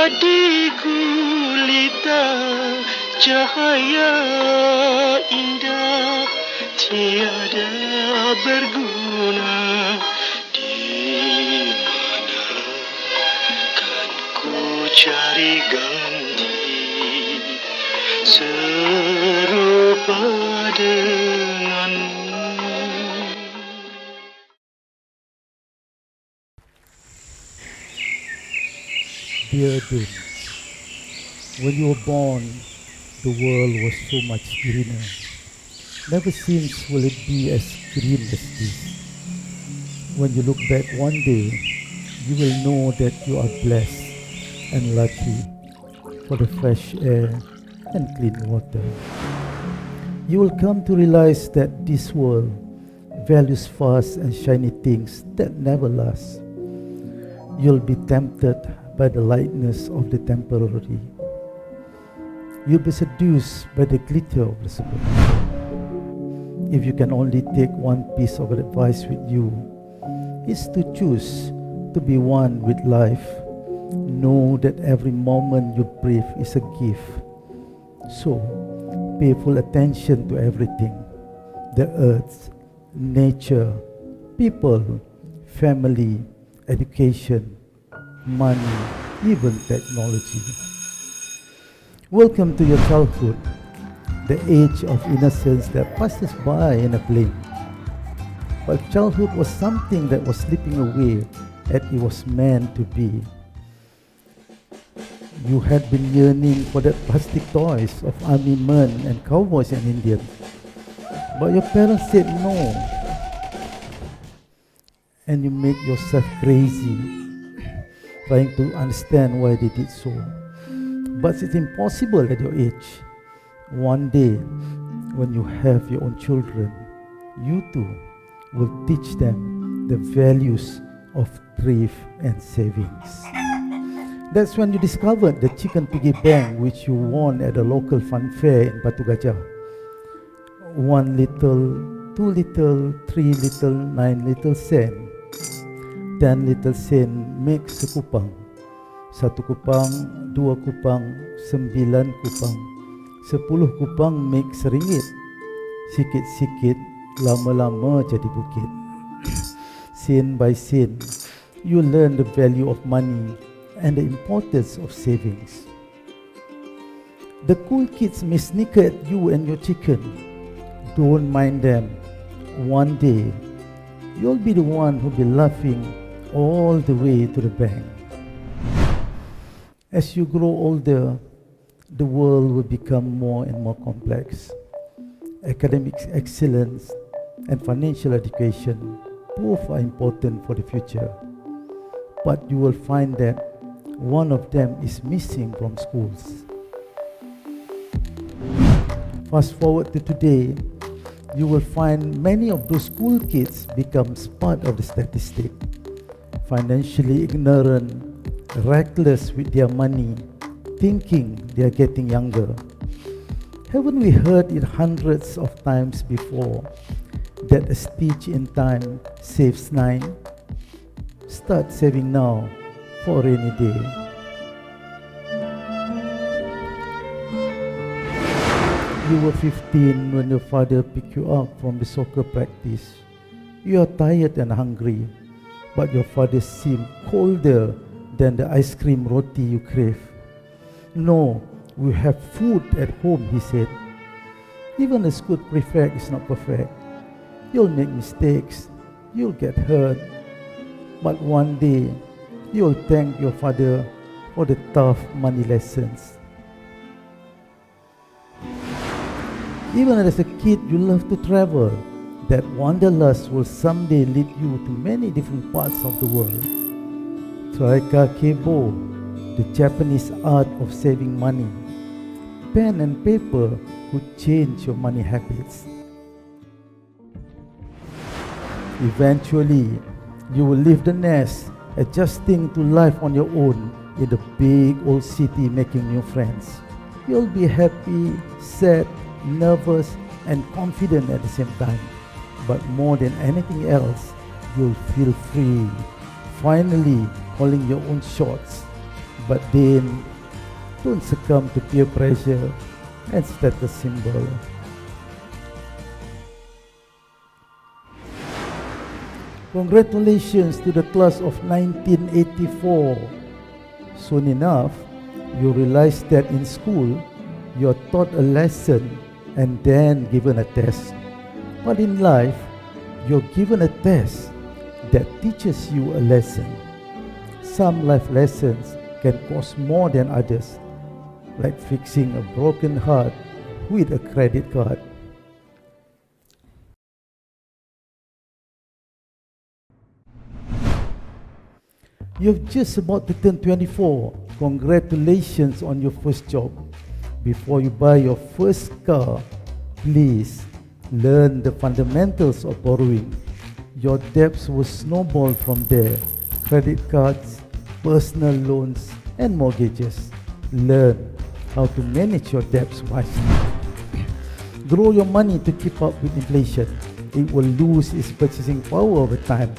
di gulita cahaya indah tiada berguna. Di mana kan ku cari ganti serupa denganmu. Dear Dune, when you were born, the world was so much greener. Never since will it be as green as this. When you look back one day, you will know that you are blessed and lucky for the fresh air and clean water. You will come to realize that this world values fast and shiny things that never last. You'll be tempted by the lightness of the temporary. You'll be seduced by the glitter of the supernatural. If you can only take one piece of advice with you, it's to choose to be one with life. Know that every moment you breathe is a gift. So, pay full attention to everything: the earth, nature, people, family, education, money, even technology. Welcome to your childhood, the age of innocence that passes by in a blink. But childhood was something that was slipping away as it was meant to be. You had been yearning for that plastic toys of army men and cowboys and Indians, but your parents said no, and you made yourself crazy trying to understand why they did so. But it's impossible at your age. One day, when you have your own children, you too will teach them the values of thrift and savings. That's when you discovered the chicken piggy bank which you won at a local fun fair in Batu Gajah. 1 little, 2 little, 3 little, 9 little cent. 10 little cent makes sekupang. 1 kupang, 2 kupang, 9 kupang. 10 kupang make RM1. Sikit-sikit, lama-lama jadi bukit. Sen by sen, you learn the value of money and the importance of savings. The cool kids may snicker at you and your chicken. Don't mind them. One day, you'll be the one who'll be laughing all the way to the bank. As you grow older, the world will become more and more complex. Academic excellence and financial education both are important for the future. But you will find that one of them is missing from schools. Fast forward to today, you will find many of those school kids becomes part of the statistic. Financially ignorant, reckless with their money, thinking they are getting younger. Haven't we heard it hundreds of times before that a stitch in time saves 9? Start saving now for a rainy day. You were 15 when your father picked you up from the soccer practice. You are tired and hungry, but your father seemed colder than the ice cream roti you crave. No, we have food at home, he said. Even a school prefect is not perfect. You'll make mistakes, you'll get hurt, but one day you'll thank your father for the tough money lessons. Even as a kid, you love to travel. That wanderlust will someday lead you to many different parts of the world. Try kakebo, the Japanese art of saving money. Pen and paper could change your money habits. Eventually, you will leave the nest, adjusting to life on your own in the big old city, making new friends. You'll be happy, sad, nervous, and confident at the same time. But more than anything else, you'll feel free, finally calling your own shots. But then, don't succumb to peer pressure and status symbol. Congratulations to the class of 1984. Soon enough, you realize that in school, you're taught a lesson and then given a test. But in life, you're given a test that teaches you a lesson. Some life lessons can cost more than others, like fixing a broken heart with a credit card. You're just about to turn 24. Congratulations on your first job. Before you buy your first car, please learn the fundamentals of borrowing. Your debts will snowball from there. Credit cards, personal loans, and mortgages. Learn how to manage your debts wisely. Grow your money to keep up with inflation. It will lose its purchasing power over time.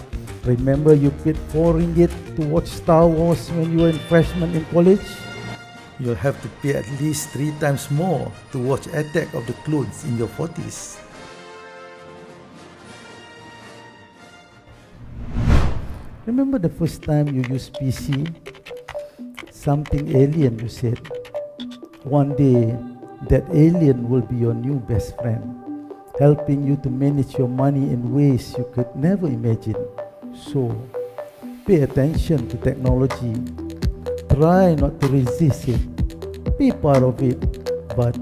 Remember you paid 4 ringgit to watch Star Wars when you were a freshman in college? You'll have to pay at least 3 times more to watch Attack of the Clones in your 40s. Remember the first time you used PC? Something alien, you said. One day, that alien will be your new best friend, helping you to manage your money in ways you could never imagine. So, pay attention to technology. Try not to resist it. Be part of it, but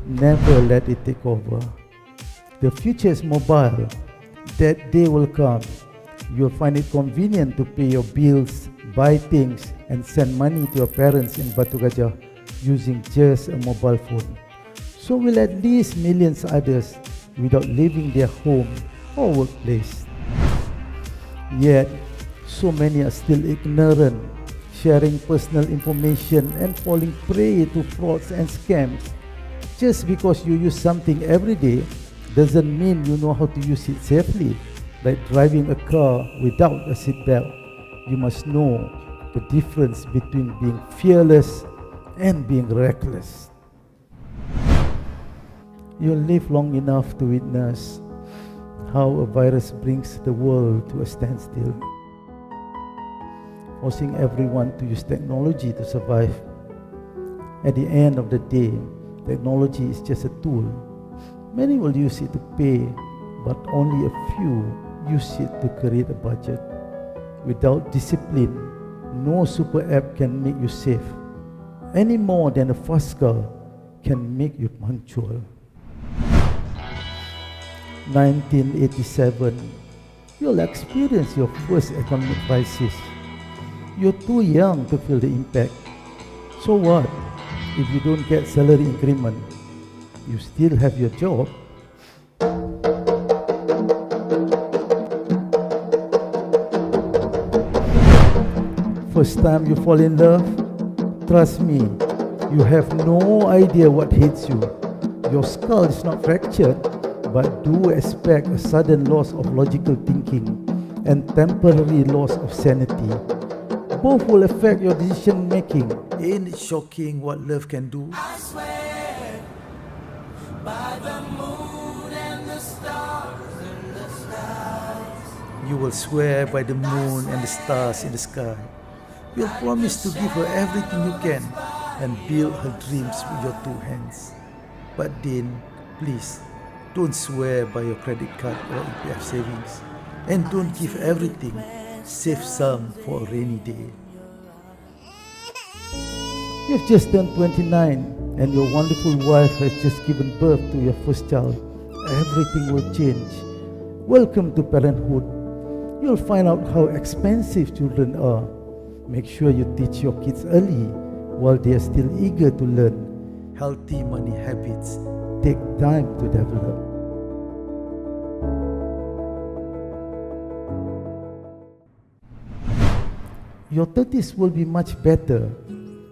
never let it take over. The future is mobile. That day will come. You'll find it convenient to pay your bills, buy things, and send money to your parents in Batu Gajah using just a mobile phone. So will at least millions others without leaving their home or workplace. Yet, so many are still ignorant, sharing personal information and falling prey to frauds and scams. Just because you use something every day doesn't mean you know how to use it safely. Like driving a car without a seatbelt, you must know the difference between being fearless and being reckless. You'll live long enough to witness how a virus brings the world to a standstill, forcing everyone to use technology to survive. At the end of the day, technology is just a tool. Many will use it to pay, but only a few use it to create a budget. Without discipline, no super app can make you safe, any more than a fast car can make you punctual. 1987, you'll experience your first economic crisis. You're too young to feel the impact. So what if you don't get salary increment? You still have your job. First time you fall in love, trust me, you have no idea what hits you. Your skull is not fractured, but do expect a sudden loss of logical thinking and temporary loss of sanity. Both will affect your decision making. Ain't it shocking what love can do? I swear by the moon and the stars in the skies. You will swear by the moon and the stars in the sky. You'll promise to give her everything you can and build her dreams with your 2 hands. But then, please, don't swear by your credit card or EPF savings. And don't give everything. Save some for a rainy day. You've just turned 29 and your wonderful wife has just given birth to your first child. Everything will change. Welcome to parenthood. You'll find out how expensive children are. Make sure you teach your kids early while they are still eager to learn. Healthy money habits take time to develop. Your 30s will be much better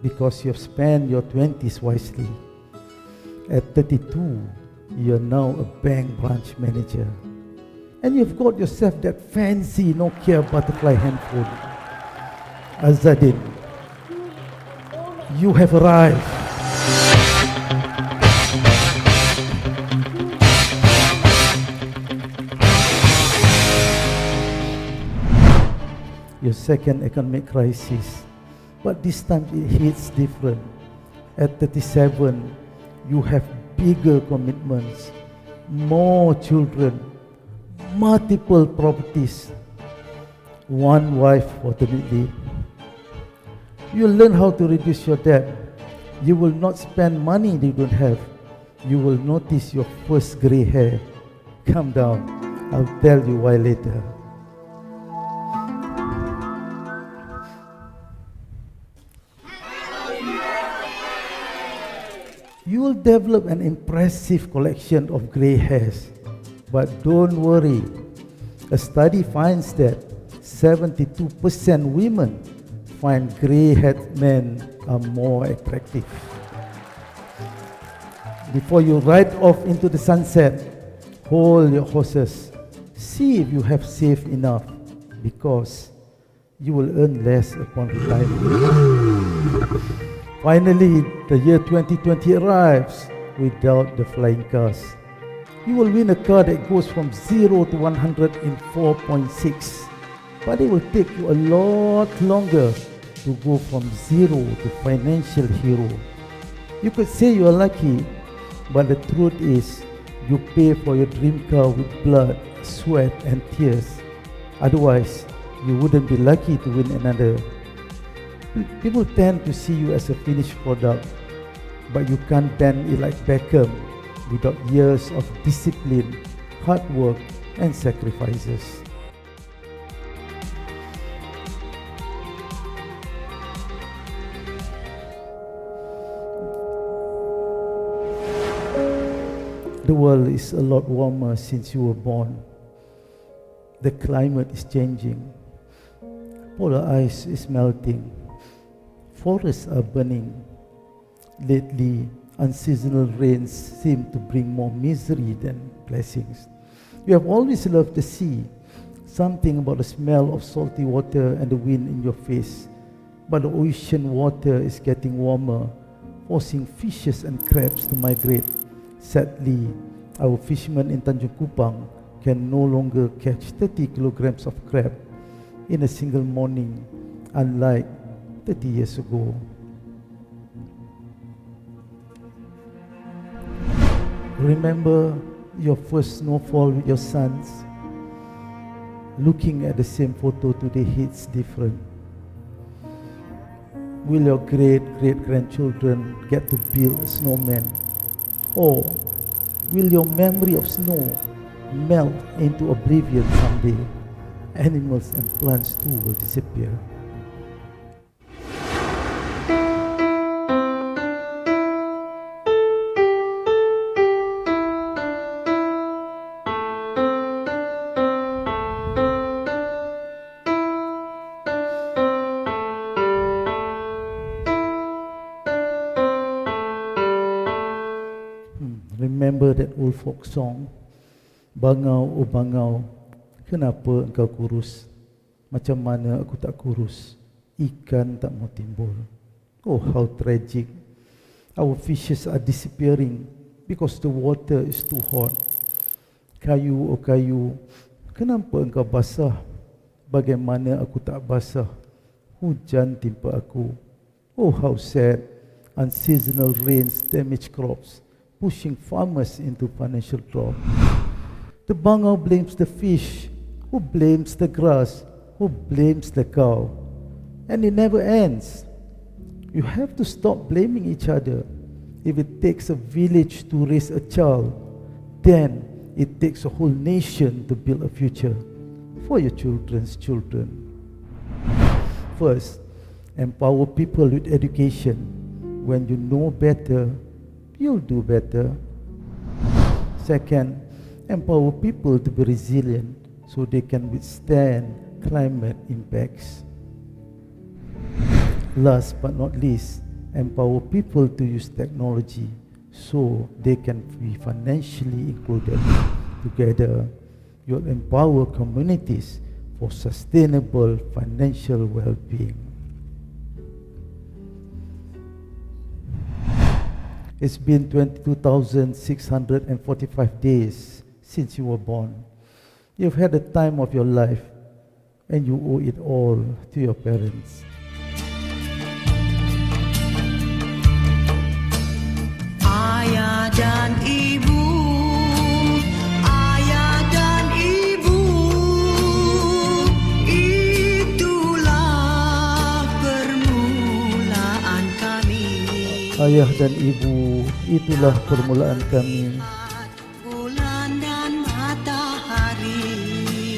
because you have spent your 20s wisely. At 32, you are now a bank branch manager. And you've got yourself that fancy Nokia butterfly handphone. Azaddin, You have arrived. Your second economic crisis, but this time it hits different. At 37, you have bigger commitments, more children, multiple properties, one wife fortunately. You learn how to reduce your debt. You will not spend money you don't have. You will notice your first grey hair. Calm down, I'll tell you why later. You will develop an impressive collection of grey hairs. But don't worry, a study finds that 72% women find grey-haired men are more attractive. Before you ride off into the sunset, hold your horses. See if you have saved enough, because you will earn less upon retirement. Finally, the year 2020 arrives without the flying cars. You will win a car that goes from 0 to 100 in 4.6. But it will take you a lot longer to go from zero to financial hero. You could say you are lucky, but the truth is, you pay for your dream car with blood, sweat and tears. Otherwise, you wouldn't be lucky to win another. People tend to see you as a finished product, but you can't bend it like Beckham without years of discipline, hard work and sacrifices. The world is a lot warmer since you were born. The climate is changing. Polar ice is melting. Forests are burning. Lately, unseasonal rains seem to bring more misery than blessings. You have always loved the sea, something about the smell of salty water and the wind in your face. But the ocean water is getting warmer, forcing fishes and crabs to migrate. Sadly, our fishermen in Tanjung Kupang can no longer catch 30 kilograms of crab in a single morning, unlike 30 years ago. Remember your first snowfall with your sons? Looking at the same photo today hits different. Will your great-great-grandchildren get to build a snowman? Or will your memory of snow melt into oblivion someday? Animals and plants too will disappear. Remember that old folk song, Bangau, oh Bangau, kenapa engkau kurus? Macam mana aku tak kurus? Ikan tak mau timbul. Oh, how tragic. Our fishes are disappearing because the water is too hot. Kayu, oh kayu, kenapa engkau basah? Bagaimana aku tak basah? Hujan timpa aku. Oh, how sad. Unseasonal rains damage crops, pushing farmers into financial drought. The Bangau blames the fish, who blames the grass, who blames the cow. And it never ends. You have to stop blaming each other. If it takes a village to raise a child, then it takes a whole nation to build a future for your children's children. First, empower people with education. When you know better, you'll do better. Second, empower people to be resilient so they can withstand climate impacts. Last but not least, empower people to use technology so they can be financially included. Together, you'll empower communities for sustainable financial well-being. It's been 22,645 days since you were born. You've had the time of your life, and you owe it all to your parents. Ayah dan ibu, ayah dan ibu, itulah permulaan kami. Ayah dan ibu, itulah permulaan kami. Bulan dan matahari,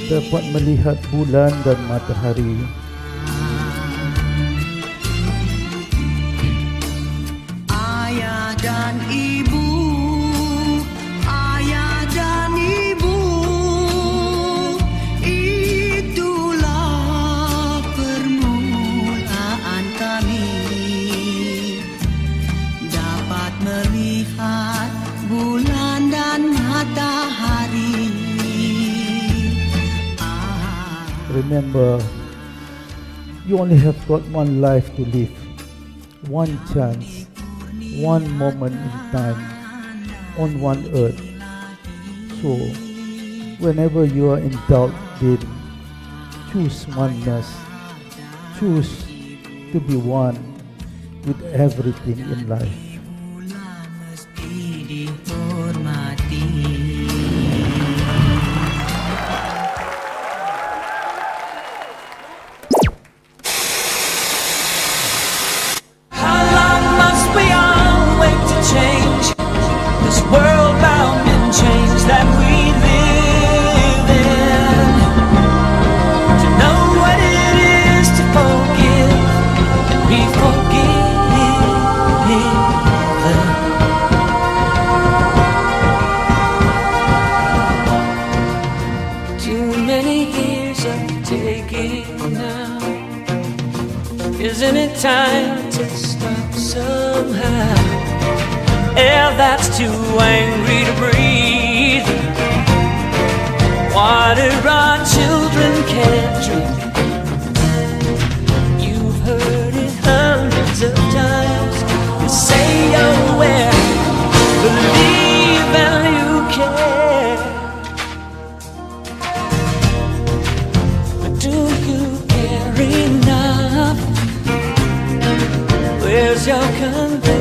Dapat melihat bulan dan matahari. ayah dan ibu, ayah dan ibu, itulah permulaan kami. Dapat melihat bulan dan matahari. Remember, you only have got one life to live, one chance, one moment in time, on one earth. So, whenever you are in doubt, then choose oneness. Choose to be one with everything in life. Mesti dihormati. How long must we all wait to change this world bound in chains that we live in? To know what it is to forgive, be forgiven. Too many years of taking now. Isn't it time to stop somehow? Air that's too angry to breathe, water our children can't drink. You've heard it hundreds of times. You say you're aware, believe and you care. But do you care enough? Where's your conviction?